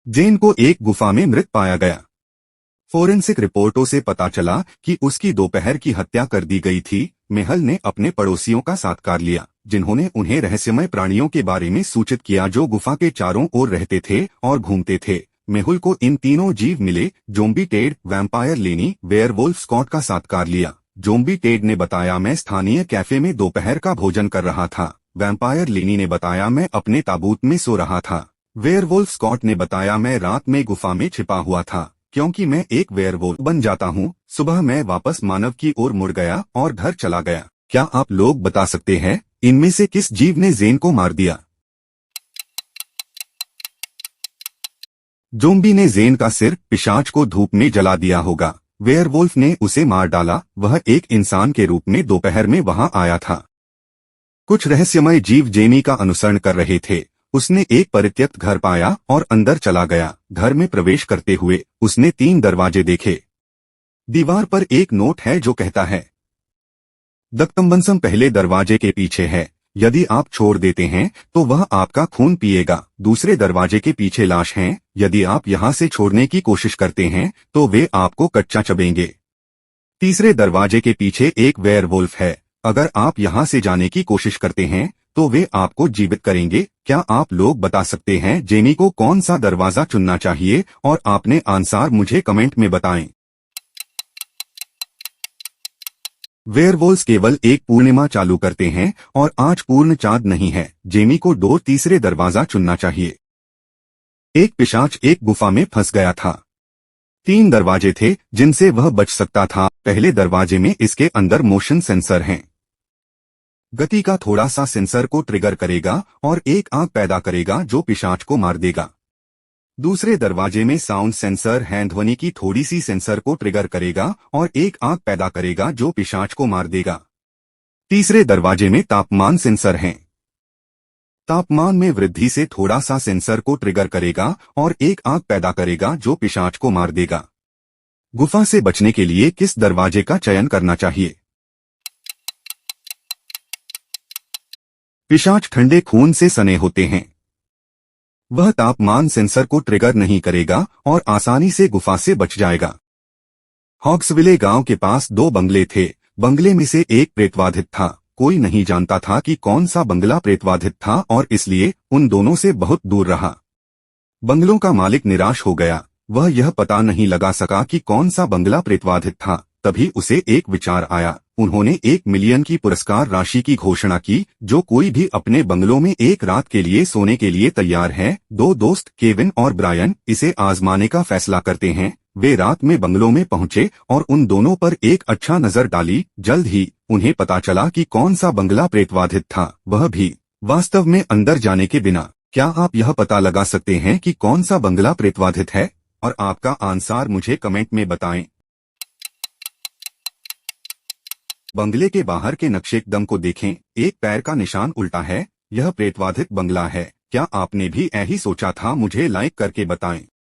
जेन को एक गुफा में मृत पाया गया। फोरेंसिक रिपोर्टों से पता चला कि उसकी दोपहर की हत्या कर दी गई थी। मेहल ने अपने पड़ोसियों का साक्षात्कार लिया, जिन्होंने उन्हें रहस्यमय प्राणियों के बारे में सूचित किया जो गुफा के चारों ओर रहते थे और घूमते थे। मेहुल को इन तीनों जीव मिले: जोम्बी टेड, वैम्पायर लेनी, वेयरवुल्फ स्कॉट का साक्षात्कार लिया। जोम्बी टेड ने बताया, मैं स्थानीय कैफे में दोपहर का भोजन कर रहा था। वैम्पायर लेनी ने बताया, मैं अपने ताबूत में सो रहा था। वेयरवुल्फ स्कॉट ने बताया, मैं रात में गुफा में छिपा हुआ था क्योंकि मैं एक वेयरवुल्फ बन जाता हूँ। सुबह मैं वापस मानव की ओर मुड़ गया और घर चला गया। क्या आप लोग बता सकते हैं इनमें से किस जीव ने जेन को मार दिया? जोम्बी ने जेन का सिर पिशाच को धूप में जला दिया होगा। वेयरवुल्फ ने उसे मार डाला। वह एक इंसान के रूप में दोपहर में वहां आया था। कुछ रहस्यमय जीव जेनी का अनुसरण कर रहे थे। उसने एक परित्यक्त घर पाया और अंदर चला गया। घर में प्रवेश करते हुए उसने 3 दरवाजे देखे। दीवार पर एक नोट है जो कहता है, दक्कम्बनसम पहले दरवाजे के पीछे है। यदि आप छोड़ देते हैं तो वह आपका खून पिएगा। दूसरे दरवाजे के पीछे लाश हैं। यदि आप यहां से छोड़ने की कोशिश करते हैं तो वे आपको कच्चा चबेंगे। तीसरे दरवाजे के पीछे एक वेयरवुल्फ है। अगर आप यहां से जाने की कोशिश करते हैं तो वे आपको जीवित करेंगे। क्या आप लोग बता सकते हैं जेनी को कौन सा दरवाजा चुनना चाहिए? और आपने आंसर मुझे कमेंट में बताएं। वेयरवुल्व्स केवल एक पूर्णिमा चालू करते हैं और आज पूर्ण चांद नहीं है। जेमी को डोर तीसरे दरवाजा चुनना चाहिए। एक पिशाच एक गुफा में फंस गया था। 3 दरवाजे थे जिनसे वह बच सकता था। पहले दरवाजे में इसके अंदर मोशन सेंसर हैं। गति का थोड़ा सा सेंसर को ट्रिगर करेगा और एक आग पैदा करेगा जो पिशाच को मार देगा। दूसरे दरवाजे में साउंड सेंसर है। ध्वनि की थोड़ी सी सेंसर को ट्रिगर करेगा और एक आग पैदा करेगा जो पिशाच को मार देगा। तीसरे दरवाजे में तापमान सेंसर हैं। तापमान में वृद्धि से थोड़ा सा सेंसर को ट्रिगर करेगा और एक आग पैदा करेगा जो पिशाच को मार देगा। गुफा से बचने के लिए किस दरवाजे का चयन करना चाहिए? पिशाच ठंडे खून से सने होते हैं। वह तापमान सेंसर को ट्रिगर नहीं करेगा और आसानी से गुफा से बच जाएगा। हॉग्सविले गांव के पास 2 बंगले थे। बंगले में से एक प्रेतबाधित था। कोई नहीं जानता था कि कौन सा बंगला प्रेतबाधित था और इसलिए उन दोनों से बहुत दूर रहा। बंगलों का मालिक निराश हो गया। वह यह पता नहीं लगा सका कि कौन सा बंगला प्रेतबाधित था। तभी उसे एक विचार आया। उन्होंने 1 मिलियन की पुरस्कार राशि की घोषणा की। जो कोई भी अपने बंगलों में एक रात के लिए सोने के लिए तैयार है। 2 दोस्त केविन और ब्रायन इसे आजमाने का फैसला करते हैं। वे रात में बंगलों में पहुंचे और उन दोनों पर एक अच्छा नजर डाली। जल्द ही उन्हें पता चला कि कौन सा बंगला प्रेतबाधित था, वह भी वास्तव में अंदर जाने के बिना। क्या आप यह पता लगा सकते हैं कि कौन सा बंगला प्रेतबाधित है? और आपका आंसर मुझे कमेंट में बताएं। बंगले के बाहर के नक्शेकदम को देखें। एक पैर का निशान उल्टा है। यह प्रेतबाधित बंगला है। क्या आपने भी यही सोचा था? मुझे लाइक करके बताएं।